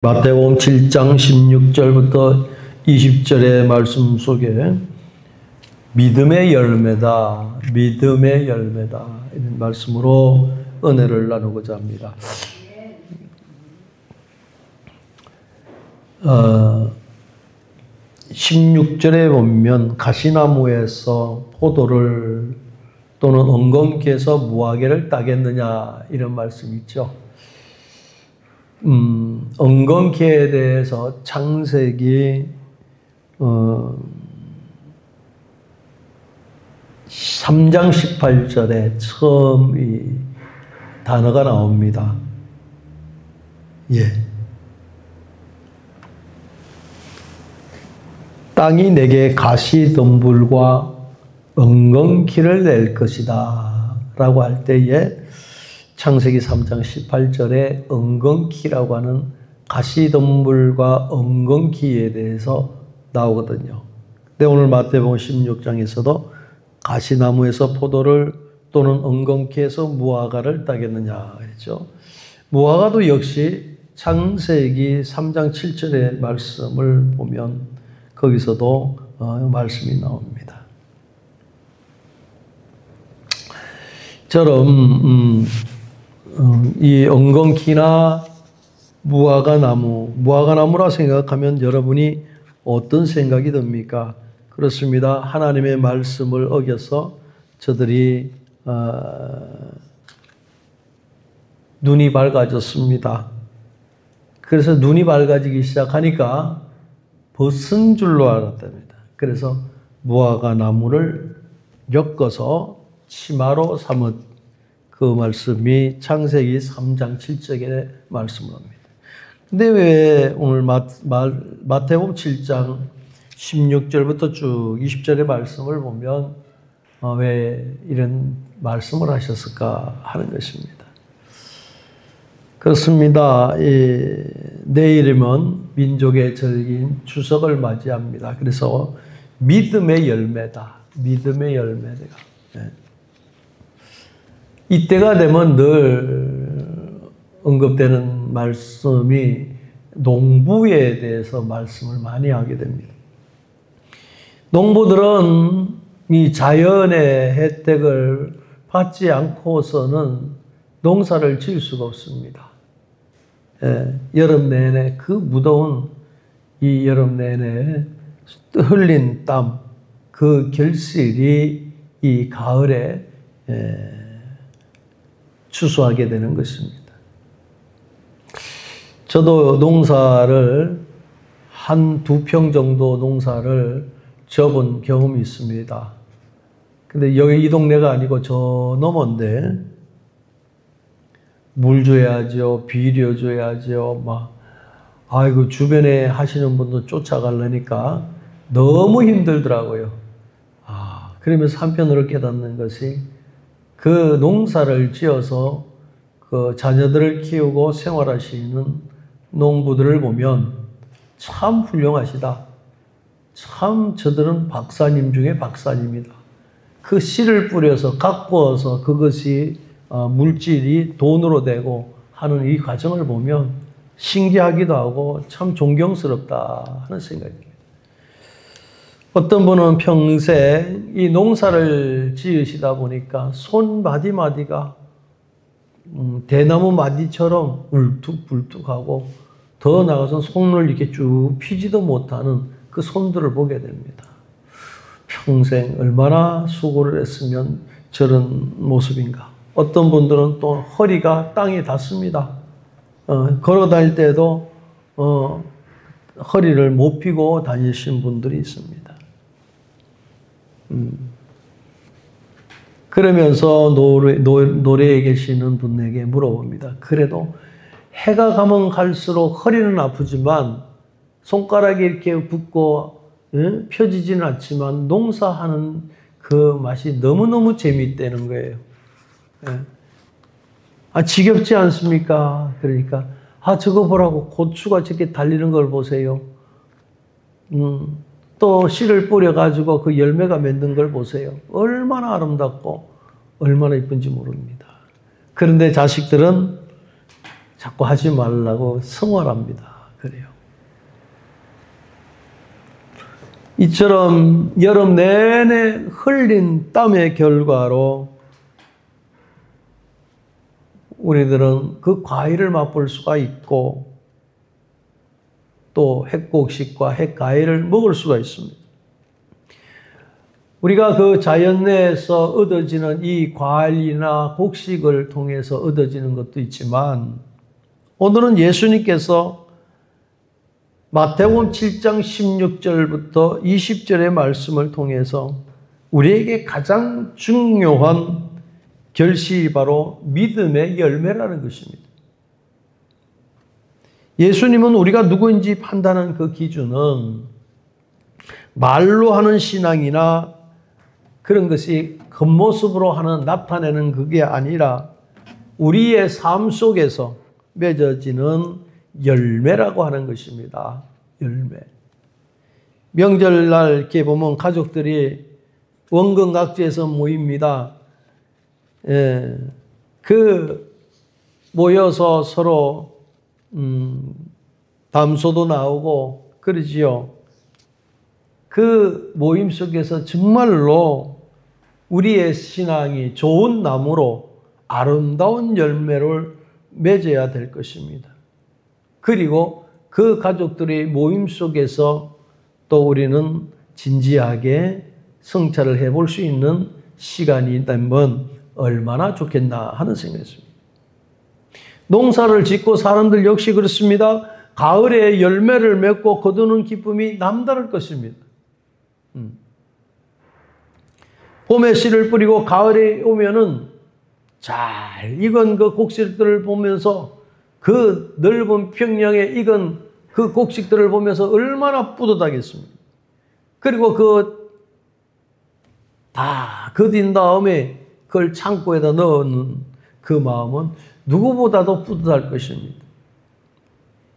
마태복음 7장 16절부터 20절의 말씀 속에 믿음의 열매다, 믿음의 열매다 이런 말씀으로 은혜를 나누고자 합니다. 16절에 보면 가시나무에서 포도를 또는 엉겅퀴에서 무화과를 따겠느냐 이런 말씀이 있죠. 엉겅퀴에 대해서 창세기 3장 18절에 처음 이 단어가 나옵니다. 땅이 내게 가시덤불과 엉겅퀴를 낼 것이다 라고 할 때에 창세기 3장 18절에 엉겅퀴라고 하는 가시덤불과 엉겅퀴에 대해서 나오거든요. 근데 오늘 마태복음 16장에서도 가시나무에서 포도를 또는 엉겅퀴에서 무화과를 따겠느냐 했죠. 무화과도 역시 창세기 3장 7절의 말씀을 보면 거기서도 말씀이 나옵니다. 처럼 이 엉겅퀴나 무화과나무라 생각하면 여러분이 어떤 생각이 듭니까? 그렇습니다. 하나님의 말씀을 어겨서 저들이 눈이 밝아졌습니다. 그래서 눈이 밝아지기 시작하니까 벗은 줄로 알았답니다. 그래서 무화과나무를 엮어서 치마로 삼은 그 말씀이 창세기 3장 7절의 말씀을 합니다. 근데 왜 오늘 마태복음 7장 16절부터 쭉 20절의 말씀을 보면 왜 이런 말씀을 하셨을까 하는 것입니다. 그렇습니다. 내일이면 민족의 절기인 추석을 맞이합니다. 그래서 믿음의 열매다. 믿음의 열매다. 이때가 되면 늘 언급되는 말씀이 농부에 대해서 말씀을 많이 하게 됩니다. 농부들은 이 자연의 혜택을 받지 않고서는 농사를 지을 수가 없습니다. 여름 내내 그 무더운 이 여름 내내 흘린 땀, 그 결실이 이 가을에 추수하게 되는 것입니다. 저도 농사를 한 2평 정도 농사를 접은 경험이 있습니다. 근데 여기 이 동네가 아니고 저 너머인데 물 줘야죠, 비료 줘야죠, 아이고 주변에 하시는 분도 쫓아가려니까 너무 힘들더라고요. 그러면서 한편으로 깨닫는 것이 그 농사를 지어서 그 자녀들을 키우고 생활하시는 농부들을 보면 참 훌륭하시다. 참 저들은 박사님 중에 박사님이다. 그 씨를 뿌려서 가꾸어서 그것이 물질이 돈으로 되고 하는 이 과정을 보면 신기하기도 하고 참 존경스럽다 하는 생각입니다. 어떤 분은 평생 이 농사를 지으시다 보니까 손 마디마디가 대나무 마디처럼 울퉁불퉁하고 더 나아가서 손을 이렇게 쭉 피지도 못하는 그 손들을 보게 됩니다. 평생 얼마나 수고를 했으면 저런 모습인가. 어떤 분들은 또 허리가 땅에 닿습니다. 걸어 다닐 때도 허리를 못 펴고 다니신 분들이 있습니다. 그러면서 노래에 계시는 분에게 물어봅니다. 그래도 해가 가면 갈수록 허리는 아프지만 손가락이 이렇게 붓고 펴지지는 않지만 농사하는 그 맛이 너무너무 재미있다는 거예요. 지겹지 않습니까? 그러니까 저거 보라고 고추가 저렇게 달리는 걸 보세요. 또 씨를 뿌려가지고 그 열매가 맺는 걸 보세요. 얼마나 아름답고 얼마나 이쁜지 모릅니다. 그런데 자식들은 자꾸 하지 말라고 성화합니다. 그래요. 이처럼 여름 내내 흘린 땀의 결과로 우리들은 그 과일을 맛볼 수가 있고 또 핵곡식과 핵과일을 먹을 수가 있습니다. 우리가 그 자연 내에서 얻어지는 이 과일이나 곡식을 통해서 얻어지는 것도 있지만 오늘은 예수님께서 마태복음 7장 16절부터 20절의 말씀을 통해서 우리에게 가장 중요한 결실이 바로 믿음의 열매라는 것입니다. 예수님은 우리가 누구인지 판단하는 그 기준은 말로 하는 신앙이나 그런 것이 겉모습으로 하는 나타내는 그게 아니라 우리의 삶 속에서 맺어지는 열매라고 하는 것입니다. 열매. 명절날 이렇게 보면 가족들이 원근각지에서 모입니다. 모여서 서로 담소도 나오고 그러지요. 그 모임 속에서 정말로 우리의 신앙이 좋은 나무로 아름다운 열매를 맺어야 될 것입니다. 그리고 그 가족들의 모임 속에서 또 우리는 진지하게 성찰을 해볼 수 있는 시간이 있다면 얼마나 좋겠나 하는 생각이었습니다. 농사를 짓고 사람들 역시 그렇습니다. 가을에 열매를 맺고 거두는 기쁨이 남다를 것입니다. 봄에 씨를 뿌리고 가을에 오면은 잘 익은 그 곡식들을 보면서 그 넓은 평양에 익은 그 곡식들을 보면서 얼마나 뿌듯하겠습니까? 그리고 다 거둔 다음에 그걸 창고에다 넣는 그 마음은 누구보다도 뿌듯할 것입니다.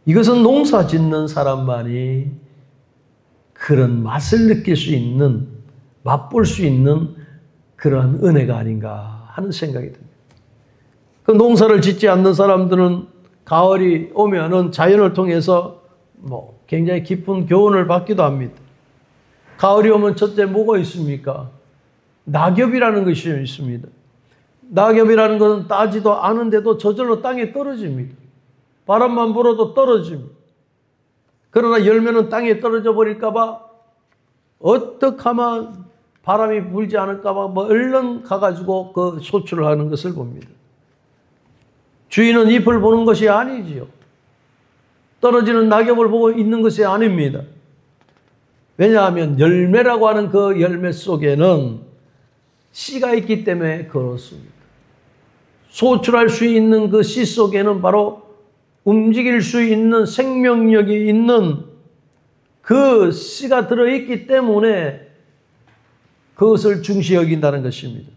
이것은 농사 짓는 사람만이 그런 맛을 느낄 수 있는, 맛볼 수 있는 그러한 은혜가 아닌가 하는 생각이 듭니다. 그 농사를 짓지 않는 사람들은 가을이 오면은 자연을 통해서 굉장히 깊은 교훈을 받기도 합니다. 가을이 오면 첫째 뭐가 있습니까? 낙엽이라는 것이 있습니다. 낙엽이라는 것은 따지도 않은데도 저절로 땅에 떨어집니다. 바람만 불어도 떨어집니다. 그러나 열매는 땅에 떨어져 버릴까봐 어떻게 하면 바람이 불지 않을까봐 얼른 가가지고 그 소출을 하는 것을 봅니다. 주인은 잎을 보는 것이 아니지요. 떨어지는 낙엽을 보고 있는 것이 아닙니다. 왜냐하면 열매라고 하는 그 열매 속에는 씨가 있기 때문에 그렇습니다. 소출할 수 있는 그 씨 속에는 바로 움직일 수 있는 생명력이 있는 그 씨가 들어있기 때문에 그것을 중시 여긴다는 것입니다.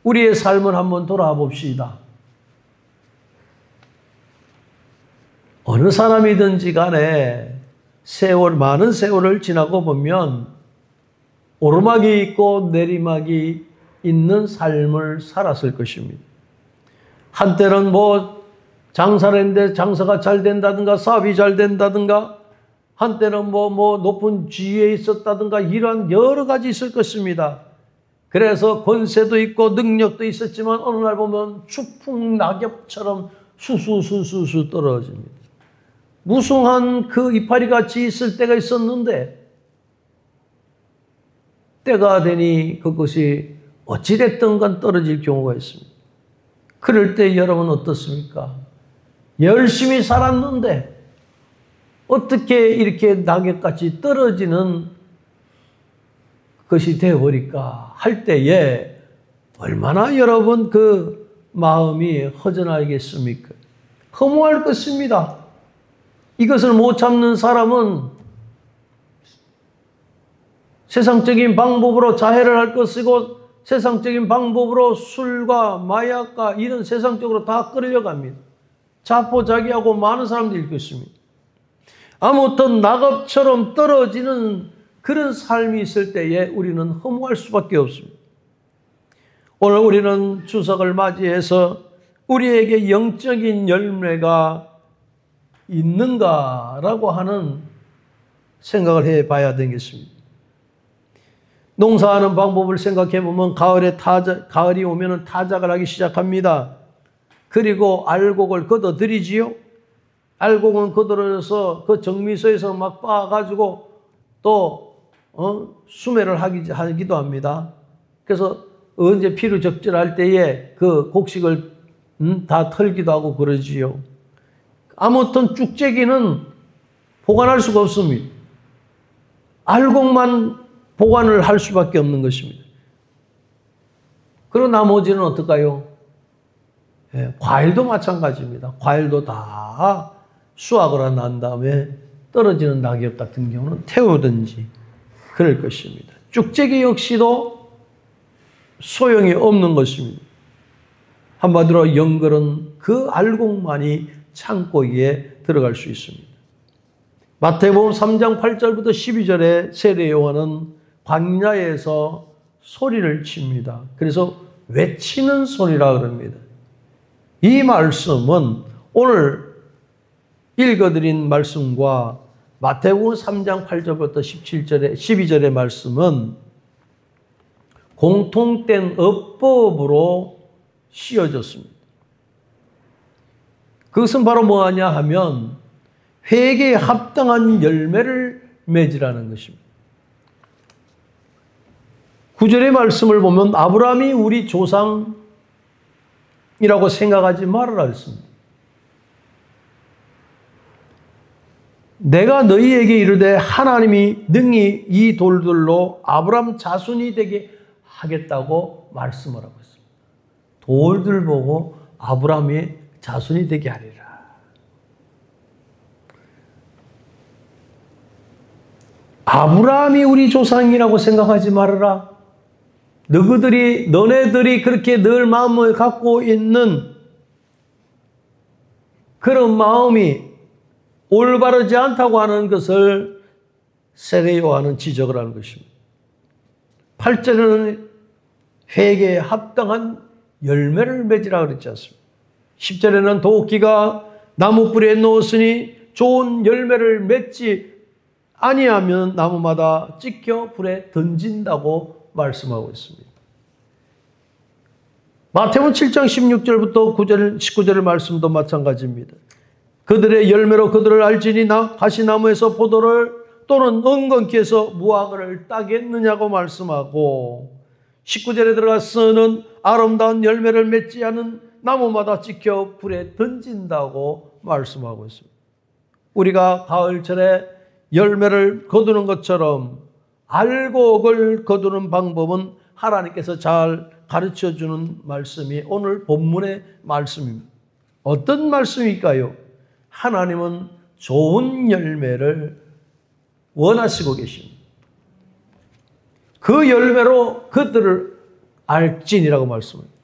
우리의 삶을 한번 돌아봅시다. 어느 사람이든지 간에 많은 세월을 지나고 보면 오르막이 있고 내리막이 있는 삶을 살았을 것입니다. 한때는 장사를 했는데 장사가 잘 된다든가 사업이 잘 된다든가 한때는 높은 지위에 있었다든가 이러한 여러 가지 있을 것입니다. 그래서 권세도 있고 능력도 있었지만 어느 날 보면 추풍 낙엽처럼 수수수수수 떨어집니다. 무성한 그 이파리 같이 있을 때가 있었는데 때가 되니 그것이 어찌됐든 간 떨어질 경우가 있습니다. 그럴 때 여러분 어떻습니까? 열심히 살았는데 어떻게 이렇게 낙엽같이 떨어지는 것이 되어버릴까 할 때에 얼마나 여러분 그 마음이 허전하겠습니까? 허무할 것입니다. 이것을 못 참는 사람은 세상적인 방법으로 자해를 할 것이고 세상적인 방법으로 술과 마약과 이런 세상적으로 다 끌려갑니다. 자포자기하고 많은 사람들이 있겠습니다. 아무튼 낙엽처럼 떨어지는 그런 삶이 있을 때에 우리는 허무할 수밖에 없습니다. 오늘 우리는 추석을 맞이해서 우리에게 영적인 열매가 있는가라고 하는 생각을 해봐야 되겠습니다. 농사하는 방법을 생각해 보면 가을이 오면 타작을 하기 시작합니다. 그리고 알곡을 걷어들이지요. 알곡은 걷어들여서 그 정미소에서 막 빻아가지고 또 수매를 하기도 합니다. 그래서 언제 필요적절할 때에 그 곡식을 다 털기도 하고 그러지요. 아무튼 쭉재기는 보관할 수가 없습니다. 알곡만 보관을 할 수밖에 없는 것입니다. 그리고 나머지는 어떨까요? 과일도 마찬가지입니다. 과일도 다 수확을 난 다음에 떨어지는 낙엽 같은 경우는 태우든지 그럴 것입니다. 쭉재기 역시도 소용이 없는 것입니다. 한마디로 영걸은 그 알곡만이 창고에 들어갈 수 있습니다. 마태복음 3장 8절부터 12절에 세례 요한은 광야에서 소리를 칩니다. 그래서 외치는 소리라 그럽니다. 이 말씀은 오늘 읽어드린 말씀과 마태복음 3장 8절부터 12절의 말씀은 공통된 어법으로 씌워졌습니다. 그것은 바로 뭐하냐 하면 회개에 합당한 열매를 맺으라는 것입니다. 9절의 말씀을 보면 아브라함이 우리 조상이라고 생각하지 말아라 했습니다. 내가 너희에게 이르되 하나님이 능히 이 돌들로 아브라함 자손이 되게 하겠다고 말씀을 하고 있습니다. 돌들 보고 아브라함의 자손이 되게 하리라. 아브라함이 우리 조상이라고 생각하지 말아라. 너네들이 그렇게 늘 마음을 갖고 있는 그런 마음이 올바르지 않다고 하는 것을 세례 요한은 지적을 하는 것입니다. 8절에는 회개에 합당한 열매를 맺으라 그랬지 않습니까? 10절에는 도끼가 나무 뿌리에 놓았으니 좋은 열매를 맺지 아니하면 나무마다 찢겨 불에 던진다고 말씀하고 있습니다. 마태복음 7장 16절부터 19절의 말씀도 마찬가지입니다. 그들의 열매로 그들을 알지니 가시나무에서 포도를 또는 은건키에서 무화과를 따겠느냐고 말씀하고 19절에 들어가서는 아름다운 열매를 맺지 않은 나무마다 찍혀 불에 던진다고 말씀하고 있습니다. 우리가 가을철에 열매를 거두는 것처럼 알곡을 거두는 방법은 하나님께서 잘 가르쳐주는 말씀이 오늘 본문의 말씀입니다. 어떤 말씀일까요? 하나님은 좋은 열매를 원하시고 계십니다. 그 열매로 그들을 알지니라고 말씀합니다.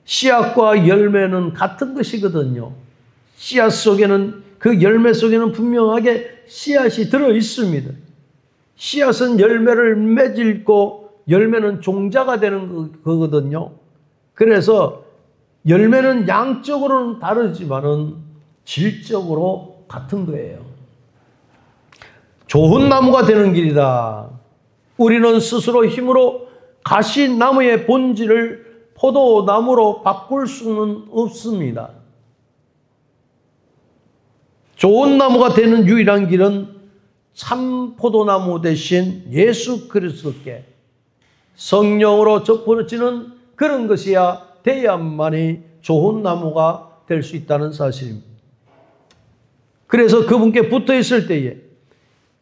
씨앗과 열매는 같은 것이거든요. 씨앗 속에는 그 열매 속에는 분명하게 씨앗이 들어 있습니다. 씨앗은 열매를 맺고 열매는 종자가 되는 거거든요. 그래서 열매는 양적으로는 다르지만은 질적으로 같은 거예요. 좋은 나무가 되는 길이다. 우리는 스스로 힘으로 가시나무의 본질을 포도나무로 바꿀 수는 없습니다. 좋은 나무가 되는 유일한 길은 참 포도나무 대신 예수 그리스도께 성령으로 접어지는 그런 것이야 돼야만이 좋은 나무가 될 수 있다는 사실입니다. 그래서 그분께 붙어 있을 때에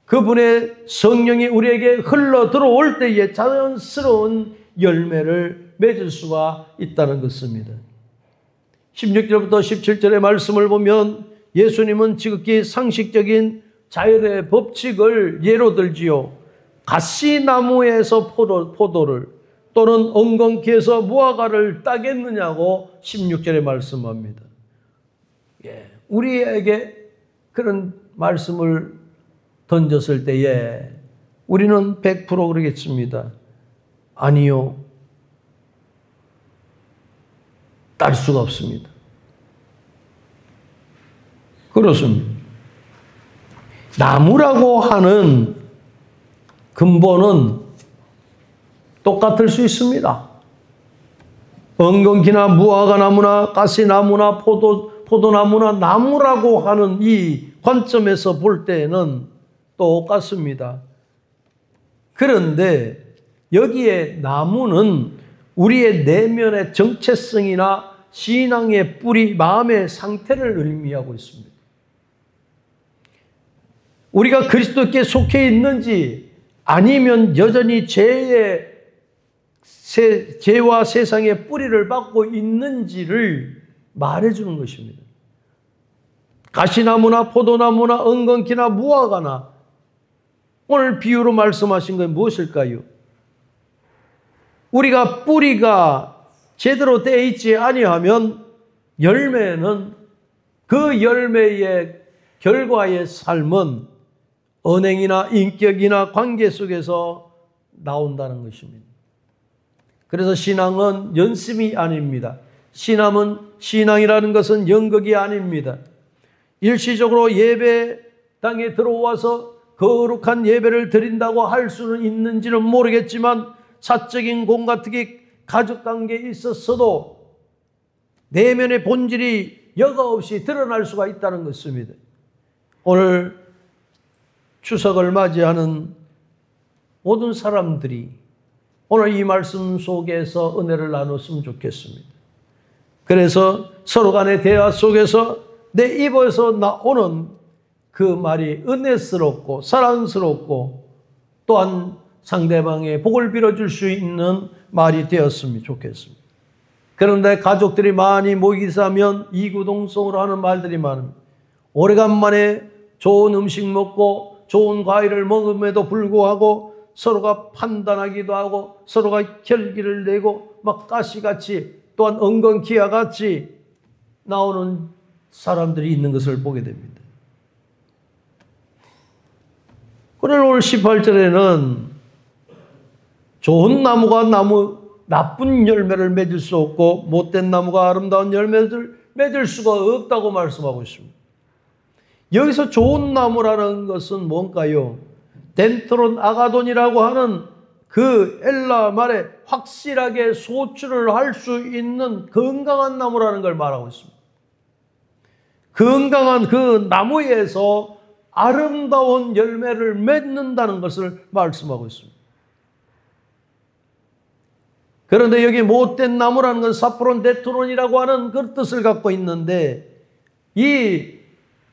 그분의 성령이 우리에게 흘러 들어올 때에 자연스러운 열매를 맺을 수가 있다는 것입니다. 16절부터 17절의 말씀을 보면 예수님은 지극히 상식적인 자연의 법칙을 예로 들지요. 가시나무에서 포도를 또는 엉겅퀴에서 무화과를 따겠느냐고 16절에 말씀합니다. 우리에게 그런 말씀을 던졌을 때에 우리는 100% 그러겠습니다. 아니요. 딸 수가 없습니다. 그렇습니다. 나무라고 하는 근본은 똑같을 수 있습니다. 엉겅퀴나 무화과나무나 가시나무나 포도나무나 나무라고 하는 이 관점에서 볼 때는 똑같습니다. 그런데 여기에 나무는 우리의 내면의 정체성이나 신앙의 뿌리, 마음의 상태를 의미하고 있습니다. 우리가 그리스도께 속해 있는지 아니면 여전히 죄와 세상의 뿌리를 받고 있는지를 말해주는 것입니다. 가시나무나 포도나무나 엉겅퀴나 무화과나 오늘 비유로 말씀하신 건 무엇일까요? 우리가 뿌리가 제대로 되어 있지 아니하면 열매는 그 열매의 결과의 삶은 언행이나 인격이나 관계 속에서 나온다는 것입니다. 그래서 신앙은 연습이 아닙니다. 신앙이라는 것은 연극이 아닙니다. 일시적으로 예배당에 들어와서 거룩한 예배를 드린다고 할 수는 있는지는 모르겠지만 사적인 공간, 특히 가족관계에 있어서도 내면의 본질이 여과없이 드러날 수가 있다는 것입니다. 오늘 추석을 맞이하는 모든 사람들이 오늘 이 말씀 속에서 은혜를 나눴으면 좋겠습니다. 그래서 서로 간의 대화 속에서 내 입에서 나오는 그 말이 은혜스럽고 사랑스럽고 또한 상대방의 복을 빌어줄 수 있는 말이 되었으면 좋겠습니다. 그런데 가족들이 많이 모이사면 이구동성으로 하는 말들이 많습니다. 오래간만에 좋은 음식 먹고 좋은 과일을 먹음에도 불구하고 서로가 판단하기도 하고 서로가 결기를 내고 막 가시같이 또한 엉겅퀴와 같이 나오는 사람들이 있는 것을 보게 됩니다. 그러나 오늘 18절에는 좋은 나무가 나쁜 열매를 맺을 수 없고 못된 나무가 아름다운 열매를 맺을 수가 없다고 말씀하고 있습니다. 여기서 좋은 나무라는 것은 뭔가요? 덴트론 아가돈이라고 하는 그 엘라 말에 확실하게 소출을 할 수 있는 건강한 나무라는 걸 말하고 있습니다. 건강한 그 나무에서 아름다운 열매를 맺는다는 것을 말씀하고 있습니다. 그런데 여기 못된 나무라는 건 사프론 데트론이라고 하는 그 뜻을 갖고 있는데 이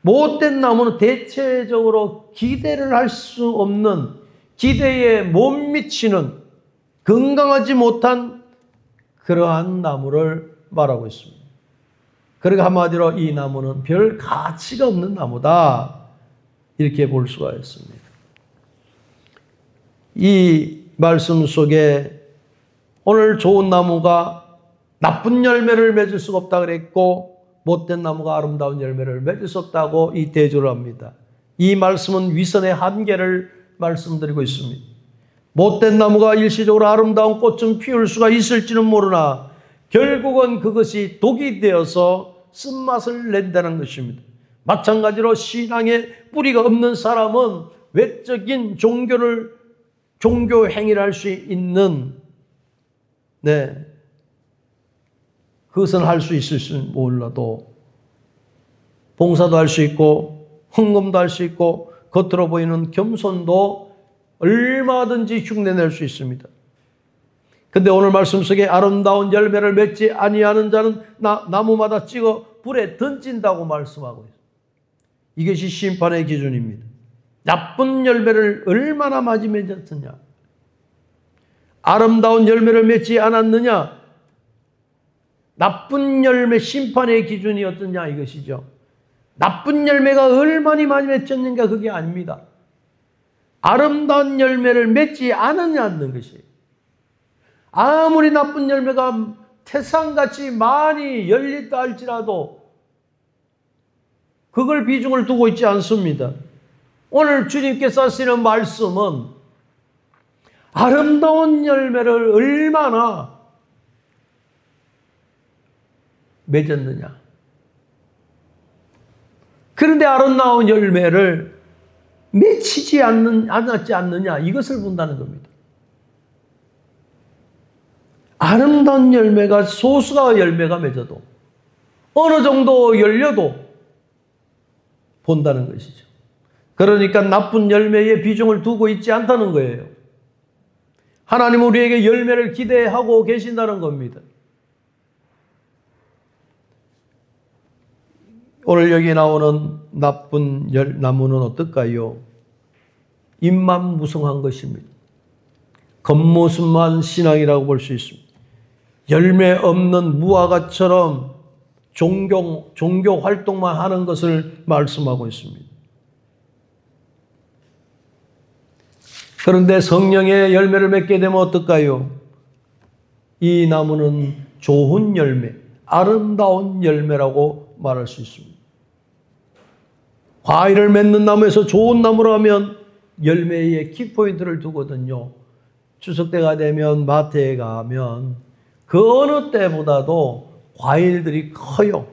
못된 나무는 대체적으로 기대를 할 수 없는 기대에 못 미치는 건강하지 못한 그러한 나무를 말하고 있습니다. 그러니까 한마디로 이 나무는 별 가치가 없는 나무다 이렇게 볼 수가 있습니다. 이 말씀 속에 오늘 좋은 나무가 나쁜 열매를 맺을 수가 없다 그랬고 못된 나무가 아름다운 열매를 맺을 수 없다고 이 대조를 합니다. 이 말씀은 위선의 한계를 말씀드리고 있습니다. 못된 나무가 일시적으로 아름다운 꽃 좀 피울 수가 있을지는 모르나 결국은 그것이 독이 되어서 쓴맛을 낸다는 것입니다. 마찬가지로 신앙에 뿌리가 없는 사람은 외적인 종교 행위를 할 수 있는 그것은 할 수 있을지 몰라도 봉사도 할 수 있고 헌금도 할 수 있고 겉으로 보이는 겸손도 얼마든지 흉내낼 수 있습니다. 근데 오늘 말씀 속에 아름다운 열매를 맺지 아니하는 자는 나무마다 찍어 불에 던진다고 말씀하고 있습니다. 이것이 심판의 기준입니다. 나쁜 열매를 얼마나 많이 맺었느냐, 아름다운 열매를 맺지 않았느냐, 나쁜 열매 심판의 기준이 어떠냐 이것이죠. 나쁜 열매가 얼마나 많이 맺혔는가 그게 아닙니다. 아름다운 열매를 맺지 않느냐는 것이에요. 아무리 나쁜 열매가 태산같이 많이 열렸다 할지라도 그걸 비중을 두고 있지 않습니다. 오늘 주님께서 하시는 말씀은 아름다운 열매를 얼마나 맺었느냐. 그런데 아름다운 열매를 맺히지 않았지 않느냐 이것을 본다는 겁니다. 아름다운 열매가 소수가 열매가 맺어도 어느 정도 열려도 본다는 것이죠. 그러니까 나쁜 열매에 비중을 두고 있지 않다는 거예요. 하나님은 우리에게 열매를 기대하고 계신다는 겁니다. 오늘 여기 나오는 나쁜 나무는 어떨까요? 입만 무성한 것입니다. 겉모습만 신앙이라고 볼 수 있습니다. 열매 없는 무화과처럼 종교 활동만 하는 것을 말씀하고 있습니다. 그런데 성령의 열매를 맺게 되면 어떨까요? 이 나무는 좋은 열매, 아름다운 열매라고 말할 수 있습니다. 과일을 맺는 나무에서 좋은 나무라면 열매에 키포인트를 두거든요. 추석 때가 되면 마트에 가면 그 어느 때보다도 과일들이 커요.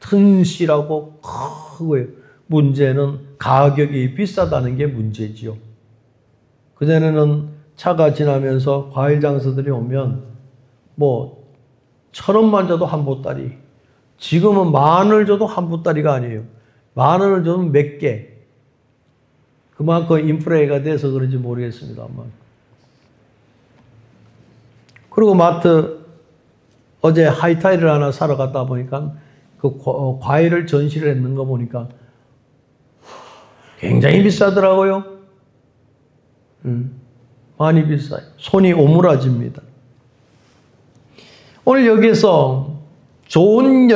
튼실하고 크고요. 문제는 가격이 비싸다는 게 문제지요. 그전에는 차가 지나면서 과일 장사들이 오면 뭐 1,000원만 줘도 한 보따리. 지금은 10,000원을 줘도 한 보따리가 아니에요. 10,000원을 줘도 몇 개. 그만큼 인플레이가 돼서 그런지 모르겠습니다만. 그리고 마트 어제 하이타이를 하나 사러 갔다 보니까 그 과일을 전시를 했는 거 보니까 굉장히 비싸더라고요. 많이 비싸요. 손이 오므라집니다. 오늘 여기서 좋은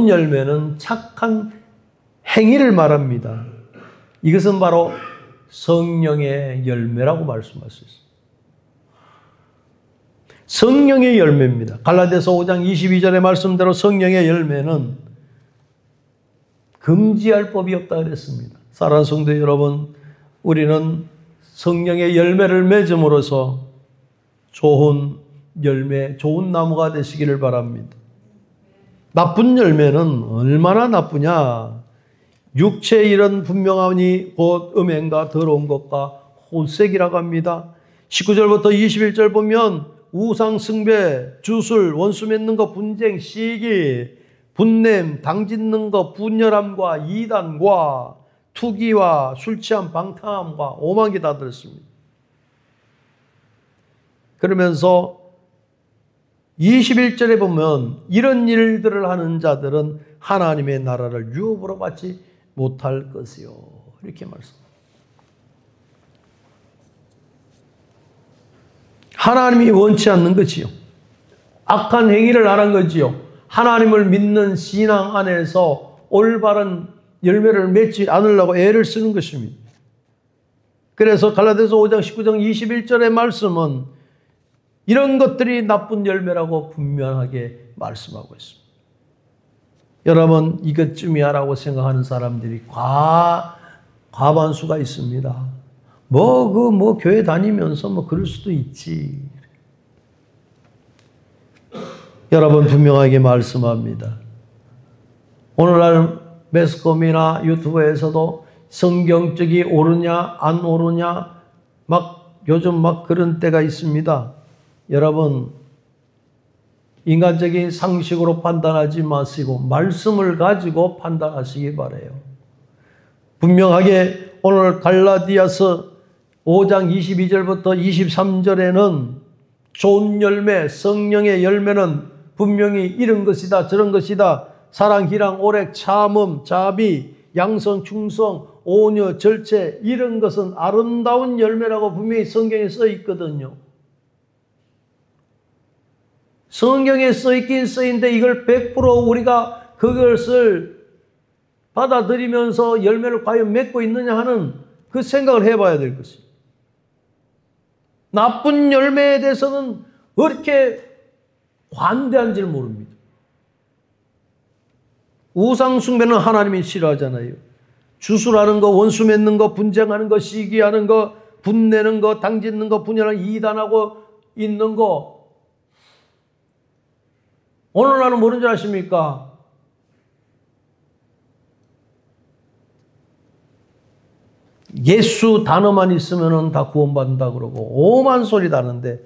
열매는 착한 행위를 말합니다. 이것은 바로 성령의 열매라고 말씀할 수 있습니다. 성령의 열매입니다. 갈라디아서 5장 22절의 말씀대로 성령의 열매는 금지할 법이 없다 그랬습니다. 사랑하는 성도 여러분, 우리는 성령의 열매를 맺음으로써 좋은 열매, 좋은 나무가 되시기를 바랍니다. 나쁜 열매는 얼마나 나쁘냐? 육체의 일은 분명하니 곧 음행과 더러운 것과 혼색이라고 합니다. 19절부터 21절 보면 우상 숭배, 주술, 원수 맺는 것, 분쟁, 시기, 분냄, 당짓는 것, 분열함과 이단과 투기와 술 취함, 방탕함과 오만이 다 들었습니다. 그러면서 21절에 보면 이런 일들을 하는 자들은 하나님의 나라를 유업으로 받지 못할 것이요. 이렇게 말씀합니다. 하나님이 원치 않는 거지요. 악한 행위를 안 한 거지요. 하나님을 믿는 신앙 안에서 올바른 열매를 맺지 않으려고 애를 쓰는 것입니다. 그래서 갈라디아서 5장 19장 21절의 말씀은 이런 것들이 나쁜 열매라고 분명하게 말씀하고 있습니다. 여러분, 이것쯤이야라고 생각하는 사람들이 과반수가 있습니다. 교회 다니면서 그럴 수도 있지. 여러분, 분명하게 말씀합니다. 오늘날 매스컴이나 유튜브에서도 성경적이 옳으냐, 안 옳으냐, 요즘 그런 때가 있습니다. 여러분, 인간적인 상식으로 판단하지 마시고 말씀을 가지고 판단하시기 바라요. 분명하게 오늘 갈라디아서 5장 22절부터 23절에는 좋은 열매, 성령의 열매는 분명히 이런 것이다, 저런 것이다. 사랑, 희랑, 오래, 참음, 자비, 양성, 충성, 온유, 절제, 이런 것은 아름다운 열매라고 분명히 성경에 써 있거든요. 성경에 써 있긴 써 있는데 이걸 100% 우리가 그것을 받아들이면서 열매를 과연 맺고 있느냐 하는 그 생각을 해봐야 될 것입니다. 나쁜 열매에 대해서는 그렇게 관대한지를 모릅니다. 우상 숭배는 하나님이 싫어하잖아요. 주술하는 거, 원수 맺는 거, 분쟁하는 거, 시기하는 거, 분내는 거, 당짓는 거, 분열하는 이단하고 있는 거. 오늘날은 모르는 줄 아십니까? 예수 단어만 있으면 다 구원받는다 그러고 오만 소리 다는데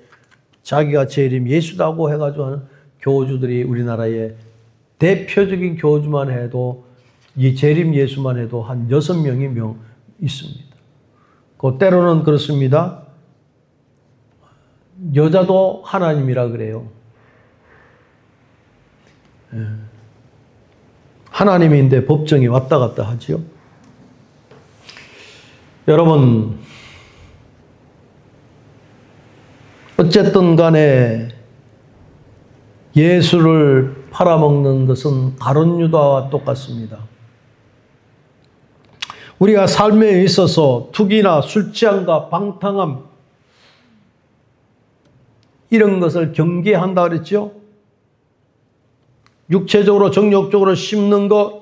자기가 재림 예수다고 해가지고 하는 교주들이 우리나라에 대표적인 교주만 해도 이 재림 예수만 해도 한 6명이 있습니다. 그 때로는 그렇습니다. 여자도 하나님이라 그래요. 하나님인데 법정이 왔다 갔다 하지요. 여러분, 어쨌든 간에 예수를 팔아먹는 것은 가룟 유다와 똑같습니다. 우리가 삶에 있어서 투기나 술 취함과 방탕함 이런 것을 경계한다 그랬죠. 육체적으로 정욕적으로 심는 것,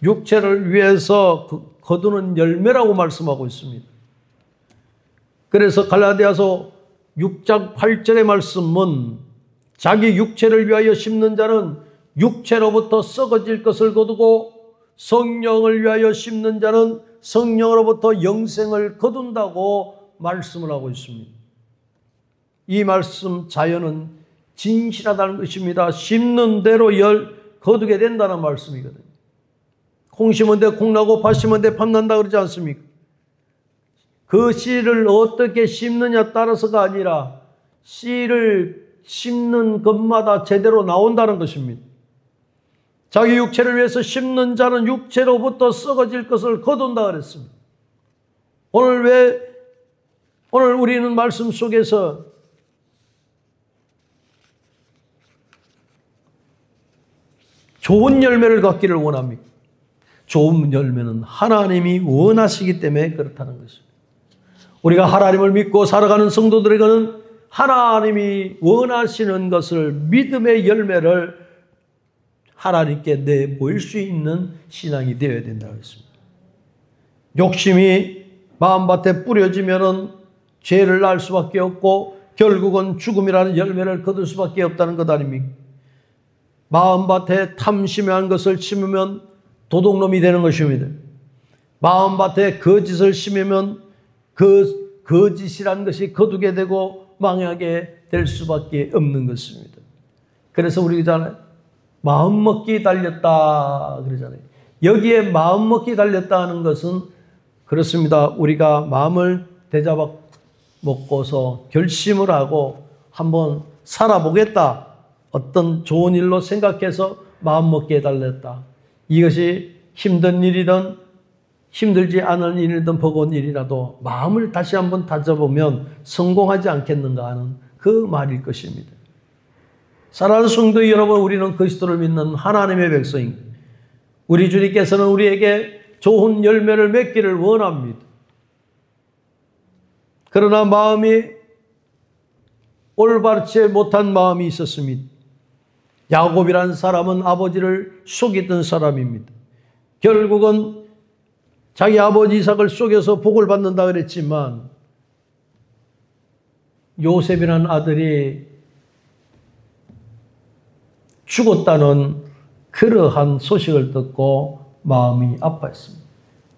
육체를 위해서 거두는 열매라고 말씀하고 있습니다. 그래서 갈라디아서 6장 8절의 말씀은 자기 육체를 위하여 심는 자는 육체로부터 썩어질 것을 거두고 성령을 위하여 심는 자는 성령으로부터 영생을 거둔다고 말씀을 하고 있습니다. 이 말씀 자연은 진실하다는 것입니다. 심는 대로 거두게 된다는 말씀이거든요. 콩 심은 데 콩 나고 팥 심은 데 팥 난다 그러지 않습니까? 그 씨를 어떻게 심느냐 따라서가 아니라 씨를 심는 것마다 제대로 나온다는 것입니다. 자기 육체를 위해서 심는 자는 육체로부터 썩어질 것을 거둔다 그랬습니다. 오늘 우리는 말씀 속에서 좋은 열매를 갖기를 원합니다. 좋은 열매는 하나님이 원하시기 때문에 그렇다는 것입니다. 우리가 하나님을 믿고 살아가는 성도들에게는 하나님이 원하시는 것을 믿음의 열매를 하나님께 내보일 수 있는 신앙이 되어야 된다고 했습니다. 욕심이 마음밭에 뿌려지면은 죄를 낳을 수밖에 없고 결국은 죽음이라는 열매를 거둘 수밖에 없다는 것 아닙니까? 마음밭에 탐심한 것을 심으면 도둑놈이 되는 것입니다. 마음밭에 거짓을 심으면 그 거짓이라는 것이 거두게 되고 망하게 될 수밖에 없는 것입니다. 그래서 우리가 마음먹기 달렸다 그러잖아요. 여기에 마음먹기 달렸다 하는 것은 그렇습니다. 우리가 마음을 대잡아 먹고서 결심을 하고 한번 살아보겠다. 어떤 좋은 일로 생각해서 마음먹기에 달렸다. 이것이 힘든 일이든 힘들지 않은 일이든 버거운 일이라도 마음을 다시 한번 다져보면 성공하지 않겠는가 하는 그 말일 것입니다. 사랑하는 성도 여러분, 우리는 그리스도를 믿는 하나님의 백성입니다. 우리 주님께서는 우리에게 좋은 열매를 맺기를 원합니다. 그러나 마음이 올바르지 못한 마음이 있었습니다. 야곱이라는 사람은 아버지를 속이던 사람입니다. 결국은 자기 아버지 이삭을 속여서 복을 받는다 그랬지만 요셉이라는 아들이 죽었다는 그러한 소식을 듣고 마음이 아파했습니다.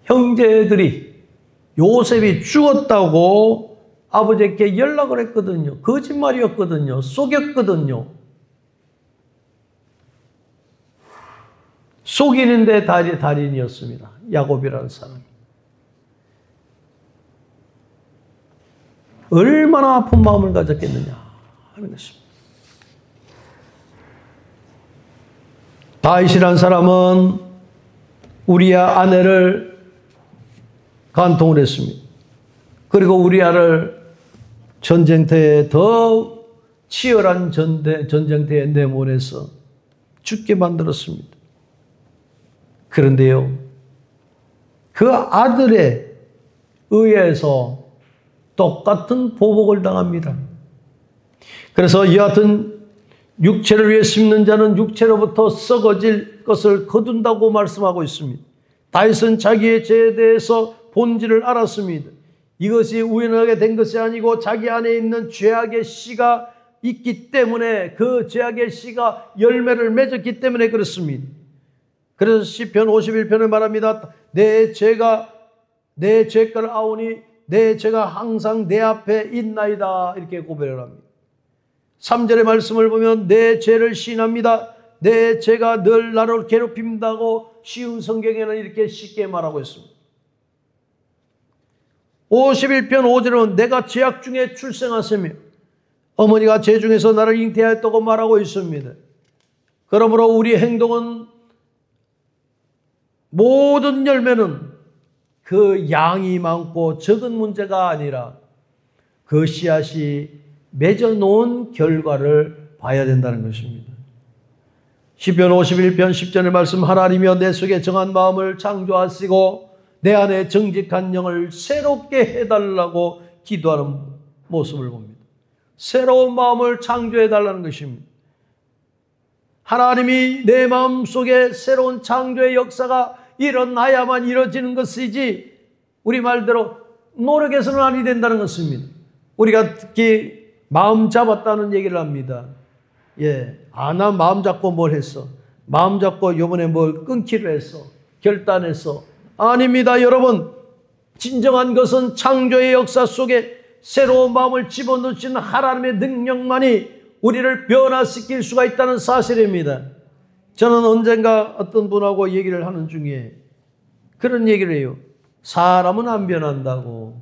형제들이 요셉이 죽었다고 아버지께 연락을 했거든요. 거짓말이었거든요. 속였거든요. 속이는데 달인이었습니다. 야곱이라는 사람이. 얼마나 아픈 마음을 가졌겠느냐 하는 것입니다. 다윗이라는 사람은 우리아 아내를 간통을 했습니다. 그리고 우리아를 전쟁터에 더 치열한 전쟁터에 내보내서 죽게 만들었습니다. 그런데요, 그 아들에 의해서 똑같은 보복을 당합니다. 그래서 여하튼 육체를 위해 심는 자는 육체로부터 썩어질 것을 거둔다고 말씀하고 있습니다. 다윗은 자기의 죄에 대해서 본질을 알았습니다. 이것이 우연하게 된 것이 아니고 자기 안에 있는 죄악의 씨가 있기 때문에 그 죄악의 씨가 열매를 맺었기 때문에 그렇습니다. 그래서 시편 51편을 말합니다. 내 죄가 내 죄가를 아오니 내 죄가 항상 내 앞에 있나이다. 이렇게 고백을 합니다. 3절의 말씀을 보면 내 죄를 시인합니다. 내 죄가 늘 나를 괴롭힌다고 쉬운 성경에는 이렇게 쉽게 말하고 있습니다. 51편 5절은 내가 죄악 중에 출생하였으며 어머니가 죄 중에서 나를 잉태하였다고 말하고 있습니다. 그러므로 우리 행동은 모든 열매는 그 양이 많고 적은 문제가 아니라 그 씨앗이 맺어놓은 결과를 봐야 된다는 것입니다. 시편 51편 10절의 말씀, 하나님이여 내 속에 정한 마음을 창조하시고 내 안에 정직한 영을 새롭게 해달라고 기도하는 모습을 봅니다. 새로운 마음을 창조해달라는 것입니다. 하나님이 내 마음 속에 새로운 창조의 역사가 일어나야만 이루어지는 것이지 우리 말대로 노력해서는 아니 된다는 것입니다. 우리가 특히 마음 잡았다는 얘기를 합니다. 나 마음 잡고 뭘 했어? 마음 잡고 요번에 뭘 끊기로 했어? 결단했어? 아닙니다, 여러분. 진정한 것은 창조의 역사 속에 새로운 마음을 집어넣으시는 하나님의 능력만이 우리를 변화시킬 수가 있다는 사실입니다. 저는 언젠가 어떤 분하고 얘기를 하는 중에 그런 얘기를 해요. 사람은 안 변한다고.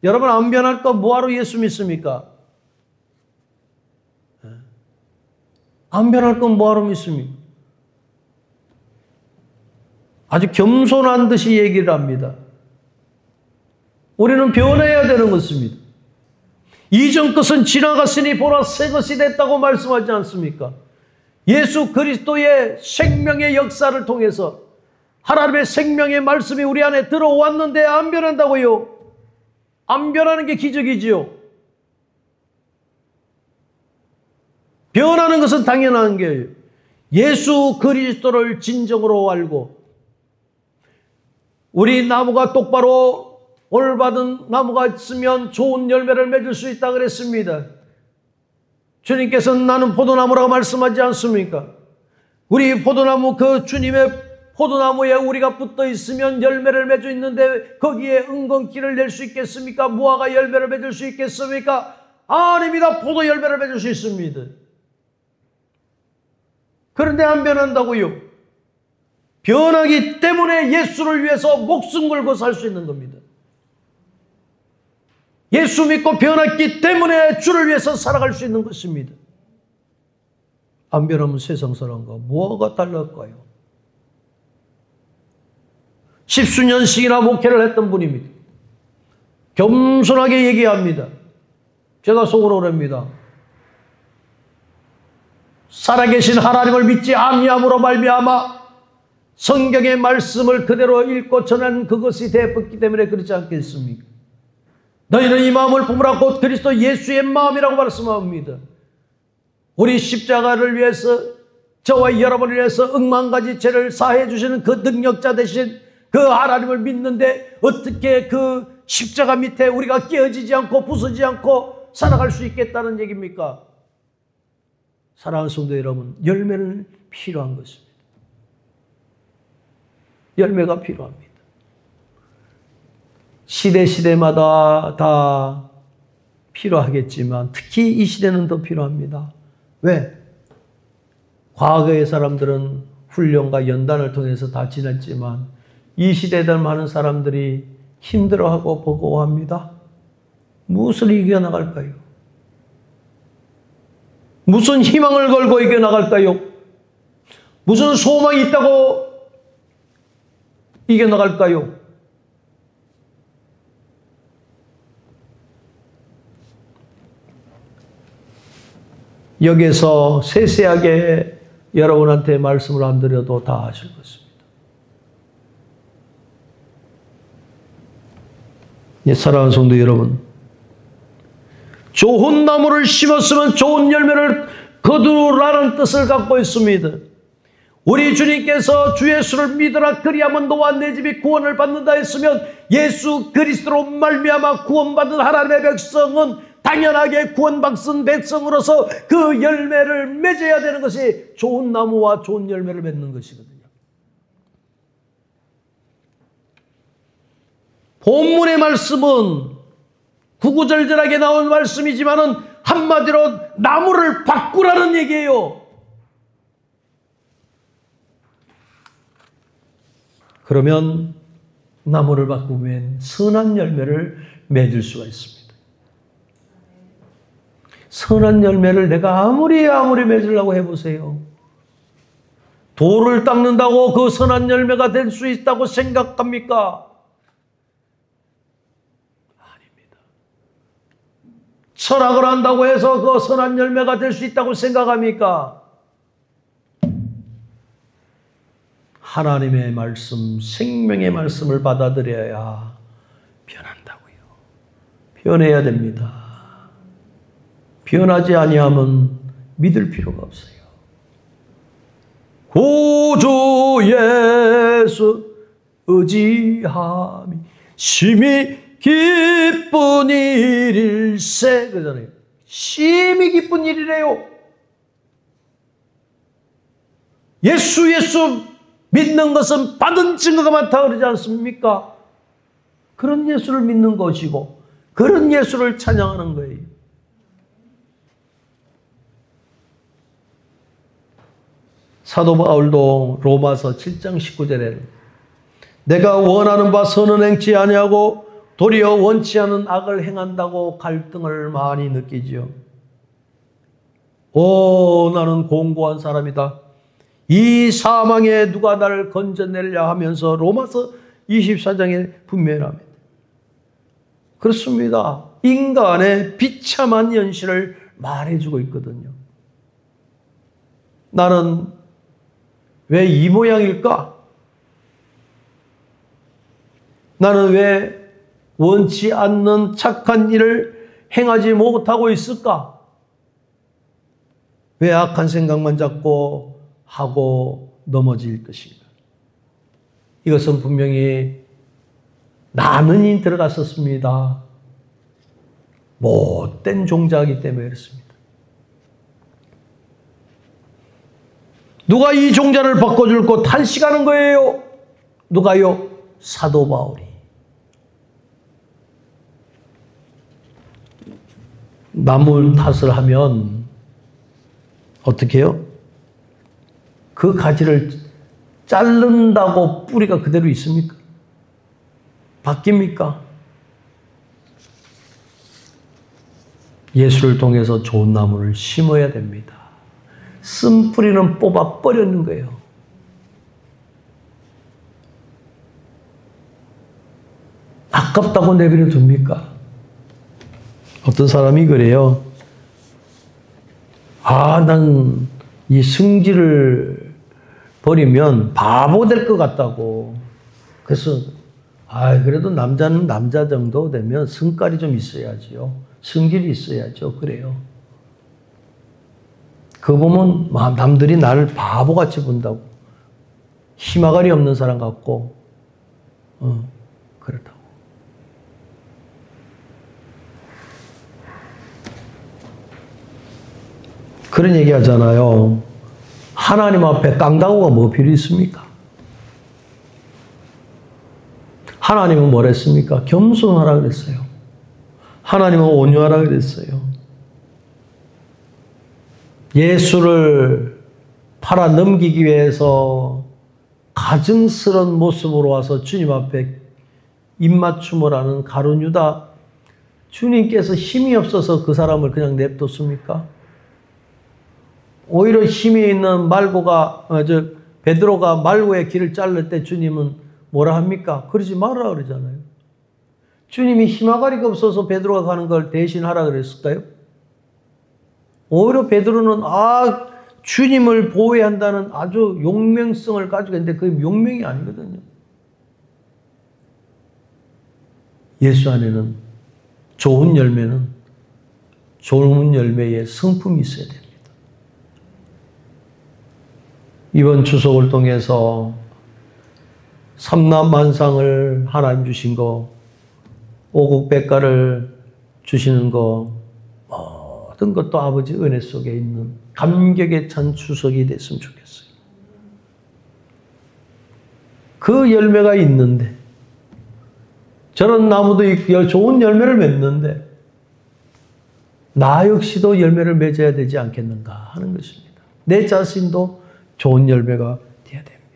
여러분, 안 변할 거 뭐하러 예수 믿습니까? 안 변할 건 뭐하러 믿습니까? 아주 겸손한 듯이 얘기를 합니다. 우리는 변해야 되는 것입니다. 이전 것은 지나갔으니 보라 새 것이 됐다고 말씀하지 않습니까? 예수 그리스도의 생명의 역사를 통해서 하나님의 생명의 말씀이 우리 안에 들어왔는데 안 변한다고요? 안 변하는 게 기적이지요. 변하는 것은 당연한 거예요. 예수 그리스도를 진정으로 알고 우리 나무가 똑바로 올바른 나무가 있으면 좋은 열매를 맺을 수 있다 그랬습니다. 주님께서는 나는 포도나무라고 말씀하지 않습니까? 우리 포도나무, 그 주님의 포도나무에 우리가 붙어 있으면 열매를 맺어 있는데 거기에 은근기를 낼 수 있겠습니까? 무화과 열매를 맺을 수 있겠습니까? 아닙니다. 포도 열매를 맺을 수 있습니다. 그런데 안 변한다고요? 변하기 때문에 예수를 위해서 목숨 걸고 살 수 있는 겁니다. 예수 믿고 변했기 때문에 주를 위해서 살아갈 수 있는 것입니다. 안 변하면 세상 사람과 뭐가 달랄까요? 10수년씩이나 목회를 했던 분입니다. 겸손하게 얘기합니다. 제가 속으로 그럽니다. 살아계신 하나님을 믿지 아니함으로 말미암아 성경의 말씀을 그대로 읽고 전한 그것이 되었기 때문에 그렇지 않겠습니까? 너희는 이 마음을 품으라 곧 그리스도 예수의 마음이라고 말씀합니다. 우리 십자가를 위해서 저와 여러분을 위해서 억만 가지 죄를 사해 주시는 그 능력자 되신 그 하나님을 믿는데 어떻게 그 십자가 밑에 우리가 깨어지지 않고 부서지지 않고 살아갈 수 있겠다는 얘기입니까? 사랑하는 성도 여러분, 열매는 필요한 것입니다. 열매가 필요합니다. 시대마다 다 필요하겠지만 특히 이 시대는 더 필요합니다. 왜? 과거의 사람들은 훈련과 연단을 통해서 다 지냈지만 이 시대들 많은 사람들이 힘들어하고 버거워합니다. 무엇을 이겨나갈까요? 무슨 희망을 걸고 이겨나갈까요? 무슨 소망이 있다고 이겨나갈까요? 여기서 세세하게 여러분한테 말씀을 안 드려도 다 아실 것입니다. 사랑하는 성도 여러분, 좋은 나무를 심었으면 좋은 열매를 거두라는 뜻을 갖고 있습니다. 우리 주님께서 주 예수를 믿으라 그리하면 너와 내 집이 구원을 받는다 했으면 예수 그리스도로 말미암아 구원받은 하나님의 백성은 당연하게 구원받은 백성으로서 그 열매를 맺어야 되는 것이 좋은 나무와 좋은 열매를 맺는 것이거든요. 본문의 말씀은 구구절절하게 나온 말씀이지만은 한마디로 나무를 바꾸라는 얘기예요. 그러면 나무를 바꾸면 선한 열매를 맺을 수가 있습니다. 선한 열매를 내가 아무리 맺으려고 해보세요. 돌을 닦는다고 그 선한 열매가 될 수 있다고 생각합니까? 아닙니다. 철학을 한다고 해서 그 선한 열매가 될 수 있다고 생각합니까? 하나님의 말씀, 생명의 말씀을 받아들여야 변한다고요. 변해야 됩니다. 변하지 아니하면 믿을 필요가 없어요. 구주 예수 의지함이 심히 기쁜 일일세 그러잖아요. 심히 기쁜 일이래요. 예수 믿는 것은 받은 증거가 많다 그러지 않습니까? 그런 예수를 믿는 것이고 그런 예수를 찬양하는 거예요. 사도 바울도 로마서 7장 19절에 내가 원하는 바 선은 행치 아니하고 도리어 원치 않은 악을 행한다고 갈등을 많이 느끼지요. 나는 공고한 사람이다. 이 사망에 누가 나를 건져내려 하면서 로마서 24장에 분명히 합니다. 그렇습니다. 인간의 비참한 현실을 말해주고 있거든요. 나는 왜 이 모양일까? 나는 왜 원치 않는 착한 일을 행하지 못하고 있을까? 왜 악한 생각만 잡고 하고 넘어질 것인가? 이것은 분명히 나는이 들어갔었습니다. 못된 종자이기 때문에 그렇습니다. 누가 이 종자를 바꿔줄 거 탄식하는 거예요? 누가요? 사도 바울이. 나무 탓을 하면 어떻게 해요? 그 가지를 자른다고 뿌리가 그대로 있습니까? 바뀝니까? 예수를 통해서 좋은 나무를 심어야 됩니다. 쓴 뿌리는 뽑아 버리는 거예요. 아깝다고 내버려 둡니까? 어떤 사람이 그래요. 난 이 승질을 버리면 바보 될 것 같다고. 그래서 그래도 남자는 남자 정도 되면 성깔이 좀 있어야지요. 성질이 있어야죠. 그래요. 그거 보면 남들이 나를 바보같이 본다고. 힘아가리 없는 사람 같고 그렇다고. 그런 얘기 하잖아요. 하나님 앞에 깡다구가 뭐 필요 있습니까? 하나님은 뭘 했습니까? 겸손하라 그랬어요. 하나님은 온유하라 그랬어요. 예수를 팔아 넘기기 위해서 가증스러운 모습으로 와서 주님 앞에 입맞춤을 하는 가룟 유다, 주님께서 힘이 없어서 그 사람을 그냥 냅뒀습니까? 오히려 힘이 있는 베드로가 말고의 길을 자를 때 주님은 뭐라 합니까? 그러지 말라 그러잖아요. 주님이 힘아가리가 없어서 베드로가 가는 걸 대신하라 그랬을까요? 오히려 베드로는 주님을 보호해야 한다는 아주 용맹성을 가지고 있는데 그게 용맹이 아니거든요. 예수 안에는 좋은 열매에 성품이 있어야 됩니다. 이번 추석을 통해서 삼남만상을 하나님 주신 거, 오국백가를 주시는 거, 모든 것도 아버지 은혜 속에 있는 감격에 찬 추석이 됐으면 좋겠어요. 그 열매가 있는데 저런 나무도 좋은 열매를 맺는데 나 역시도 열매를 맺어야 되지 않겠는가 하는 것입니다. 내 자신도 좋은 열매가 되어야 됩니다.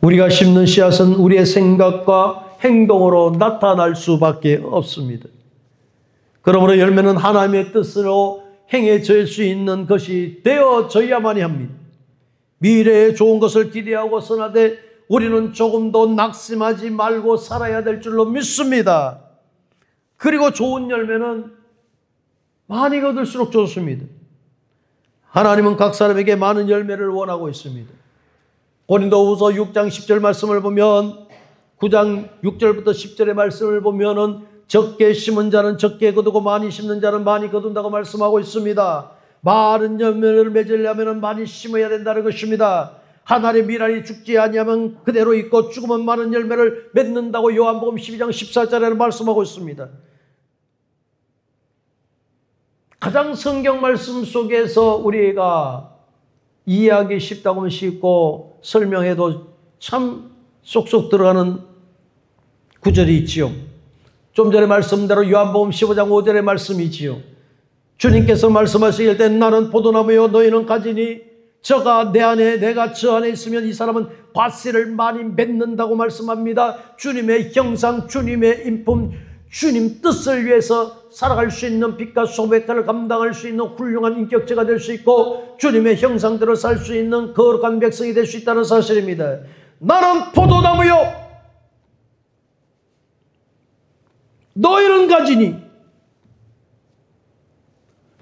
우리가 심는 씨앗은 우리의 생각과 행동으로 나타날 수밖에 없습니다. 그러므로 열매는 하나님의 뜻으로 행해질 수 있는 것이 되어져야만이 합니다. 미래에 좋은 것을 기대하고 선하되 우리는 조금도 낙심하지 말고 살아야 될 줄로 믿습니다. 그리고 좋은 열매는 많이 거둘수록 좋습니다. 하나님은 각 사람에게 많은 열매를 원하고 있습니다. 고린도후서 6장 10절 말씀을 보면 9장 6절부터 10절의 말씀을 보면은 적게 심은 자는 적게 거두고 많이 심는 자는 많이 거둔다고 말씀하고 있습니다. 많은 열매를 맺으려면 많이 심어야 된다는 것입니다. 하나님의 미랄이 죽지 아니하면 그대로 있고 죽으면 많은 열매를 맺는다고 요한복음 12장 14절에 말씀하고 있습니다. 가장 성경 말씀 속에서 우리가 이해하기 쉽다고 하면 쉽고 설명해도 참 쏙쏙 들어가는 구절이 있지요. 좀 전에 말씀대로 요한복음 15장 5절의 말씀이지요. 주님께서 말씀하시길 때 나는 포도나무요 너희는 가지니 저가 내 안에 내가 저 안에 있으면 이 사람은 과실을 많이 맺는다고 말씀합니다. 주님의 형상, 주님의 인품, 주님 뜻을 위해서 살아갈 수 있는 빛과 소백화를 감당할 수 있는 훌륭한 인격체가 될 수 있고 주님의 형상대로 살 수 있는 거룩한 백성이 될 수 있다는 사실입니다. 나는 포도나무요 너희는 가지니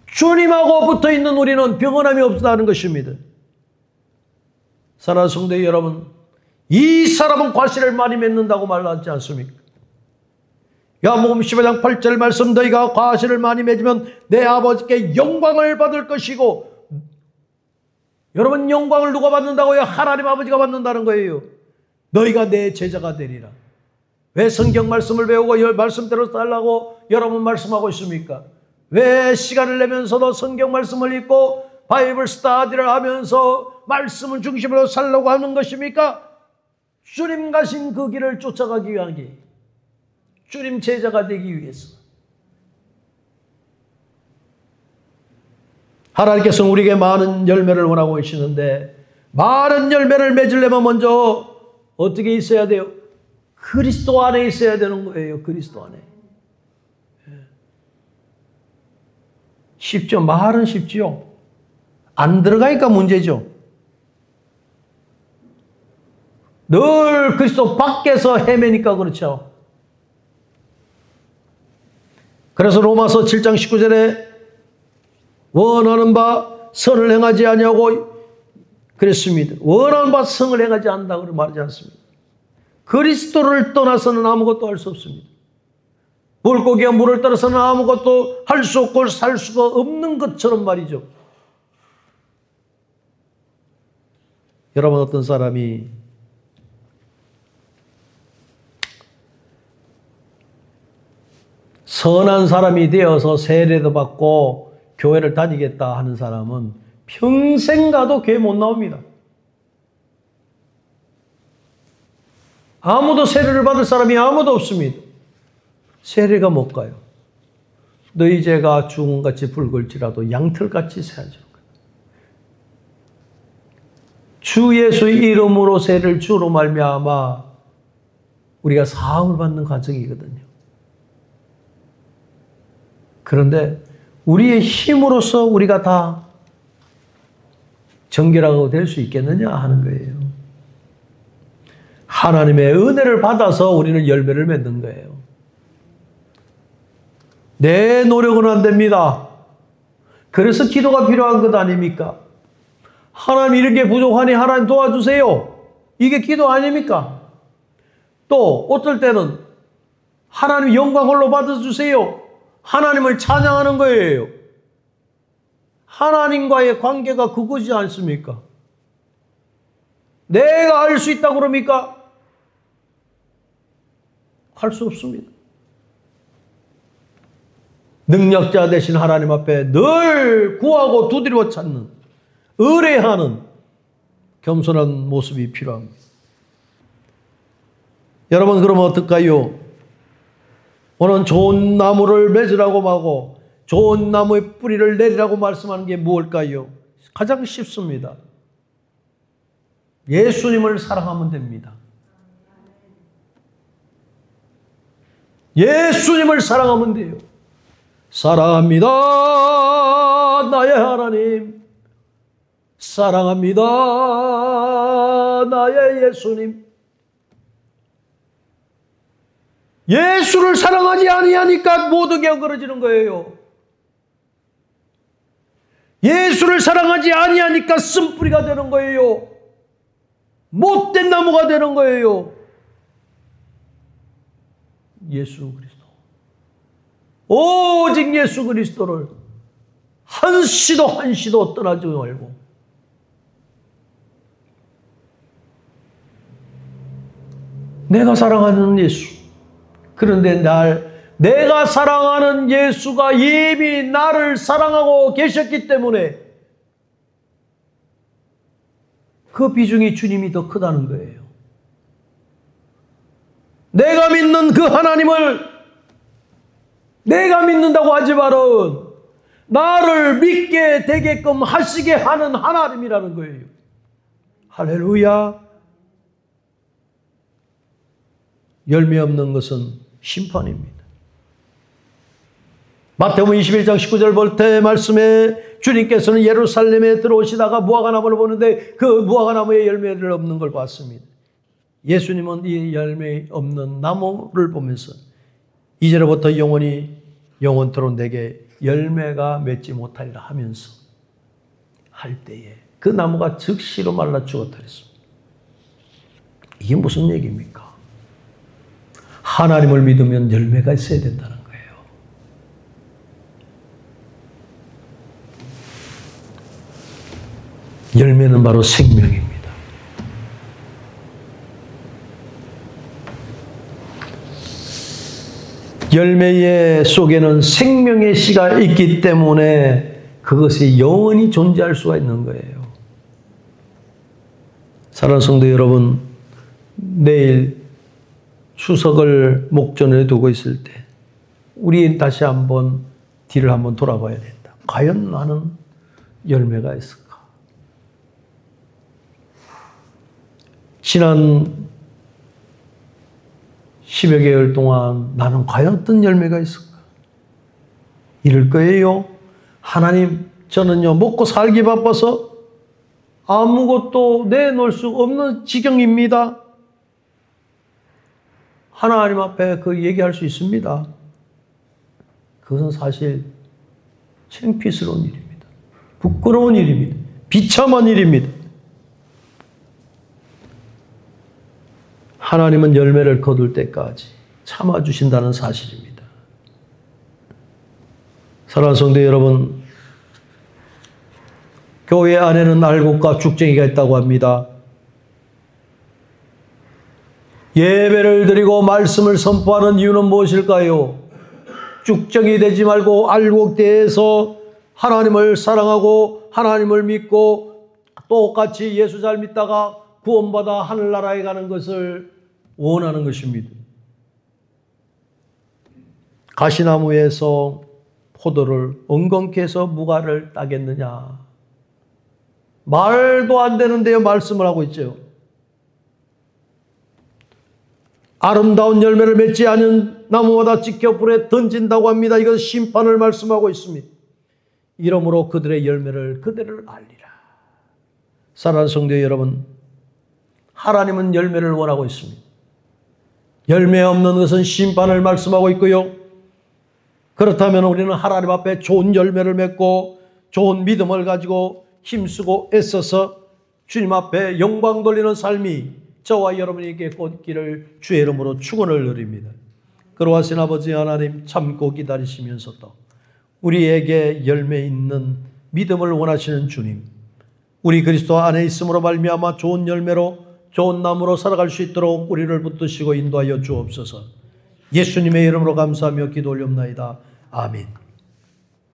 주님하고 붙어있는 우리는 병원함이 없다는 것입니다. 사랑하는 성도 여러분, 이 사람은 과실을 많이 맺는다고 말하지 않습니까? 요한복음 15장 8절 말씀 너희가 과실을 많이 맺으면 내 아버지께 영광을 받을 것이고 여러분 영광을 누가 받는다고요? 하나님 아버지가 받는다는 거예요. 너희가 내 제자가 되리라. 왜 성경 말씀을 배우고 말씀대로 살라고 여러분 말씀하고 있습니까? 왜 시간을 내면서도 성경 말씀을 읽고 바이블 스터디를 하면서 말씀을 중심으로 살라고 하는 것입니까? 주님 가신 그 길을 쫓아가기 위하기, 주님 제자가 되기 위해서. 하나님께서는 우리에게 많은 열매를 원하고 계시는데 많은 열매를 맺으려면 먼저 어떻게 있어야 돼요? 그리스도 안에 있어야 되는 거예요. 그리스도 안에. 쉽죠? 말은 쉽지요. 안 들어가니까 문제죠. 늘 그리스도 밖에서 헤매니까 그렇죠. 그래서 로마서 7장 19절에 원하는 바 선을 행하지 아니하고 그랬습니다. 원하는 바 성을 행하지 않는다고 말하지 않습니다. 그리스도를 떠나서는 아무것도 할 수 없습니다. 물고기가 물을 따라서는 아무것도 할 수 없고 살 수가 없는 것처럼 말이죠. 여러분 어떤 사람이 선한 사람이 되어서 세례도 받고 교회를 다니겠다 하는 사람은 평생 가도 교회 못 나옵니다. 아무도 세례를 받을 사람이 아무도 없습니다. 세례가 못 가요. 너희 죄가 주홍같이 붉을지라도 양털같이 새하죠. 주 예수의 이름으로 세례를 주로 말미암아 우리가 사함을 받는 과정이거든요. 그런데 우리의 힘으로써 우리가 다 정결하고 될 수 있겠느냐 하는 거예요. 하나님의 은혜를 받아서 우리는 열매를 맺는 거예요. 내 노력은 안 됩니다. 그래서 기도가 필요한 것 아닙니까? 하나님 이렇게 부족하니 하나님 도와주세요. 이게 기도 아닙니까? 또 어떨 때는 하나님 영광 홀로 받아주세요. 하나님을 찬양하는 거예요. 하나님과의 관계가 그거지 않습니까? 내가 할 수 있다고 그럽니까? 할 수 없습니다. 능력자 되신 하나님 앞에 늘 구하고 두드려 찾는, 의뢰하는 겸손한 모습이 필요합니다. 여러분, 그러면 어떨까요? 오늘 좋은 나무를 맺으라고 하고 좋은 나무의 뿌리를 내리라고 말씀하는 게 무엇일까요? 가장 쉽습니다. 예수님을 사랑하면 됩니다. 예수님을 사랑하면 돼요. 사랑합니다, 나의 하나님. 사랑합니다, 나의 예수님. 예수를 사랑하지 아니하니까 모든 게 엉그러지는 거예요. 예수를 사랑하지 아니하니까 쓴뿌리가 되는 거예요. 못된 나무가 되는 거예요. 예수 그리스도. 오직 예수 그리스도를 한시도 떠나지 말고 내가 사랑하는 예수. 그런데 내가 사랑하는 예수가 이미 나를 사랑하고 계셨기 때문에 그 비중이 주님이 더 크다는 거예요. 내가 믿는 그 하나님을 내가 믿는다고 하지만은 나를 믿게 되게끔 하시게 하는 하나님이라는 거예요. 할렐루야. 열매 없는 것은 심판입니다. 마태복음 21장 19절 볼 때 말씀에 주님께서는 예루살렘에 들어오시다가 무화과나무를 보는데 그 무화과나무에 열매를 없는 걸 봤습니다. 예수님은 이 열매 없는 나무를 보면서 이제로부터 영원토록 내게 열매가 맺지 못하리라 하면서 할 때에 그 나무가 즉시로 말라 죽었다 그랬습니다. 이게 무슨 얘기입니까? 하나님을 믿으면 열매가 있어야 된다는 거예요. 열매는 바로 생명입니다. 열매 속에는 생명의 씨가 있기 때문에 그것이 영원히 존재할 수가 있는 거예요. 사랑하는 성도 여러분, 내일 추석을 목전에 두고 있을 때 우리 다시 한번 뒤를 한번 돌아봐야 된다. 과연 나는 열매가 있을까? 지난 10여 개월 동안 나는 과연 어떤 열매가 있을까? 이럴 거예요. 하나님, 저는요 먹고 살기 바빠서 아무것도 내놓을 수 없는 지경입니다. 하나님 앞에 그 얘기할 수 있습니다. 그것은 사실 창피스러운 일입니다. 부끄러운 일입니다. 비참한 일입니다. 하나님은 열매를 거둘 때까지 참아주신다는 사실입니다. 사랑하는 성도 여러분, 교회 안에는 알곡과 죽쟁이가 있다고 합니다. 예배를 드리고 말씀을 선포하는 이유는 무엇일까요? 쭉정이 되지 말고 알곡대에서 하나님을 사랑하고 하나님을 믿고 똑같이 예수 잘 믿다가 구원받아 하늘나라에 가는 것을 원하는 것입니다. 가시나무에서 포도를 엉겅케 해서 무화과를 따겠느냐? 말도 안 되는데요, 말씀을 하고 있죠. 아름다운 열매를 맺지 않은 나무마다 찍혀 불에 던진다고 합니다. 이건 심판을 말씀하고 있습니다. 이러므로 그들의 열매를 그대를 알리라. 사랑하는 성도 여러분, 하나님은 열매를 원하고 있습니다. 열매 없는 것은 심판을 말씀하고 있고요. 그렇다면 우리는 하나님 앞에 좋은 열매를 맺고 좋은 믿음을 가지고 힘쓰고 애써서 주님 앞에 영광 돌리는 삶이 저와 여러분에게 꽂기를 주의 이름으로 축원을 드립니다. 그러하신 아버지 하나님, 참고 기다리시면서도 우리에게 열매 있는 믿음을 원하시는 주님, 우리 그리스도 안에 있음으로 말미암아 좋은 열매로 좋은 나무로 살아갈 수 있도록 우리를 붙드시고 인도하여 주옵소서. 예수님의 이름으로 감사하며 기도 올렵나이다. 아멘.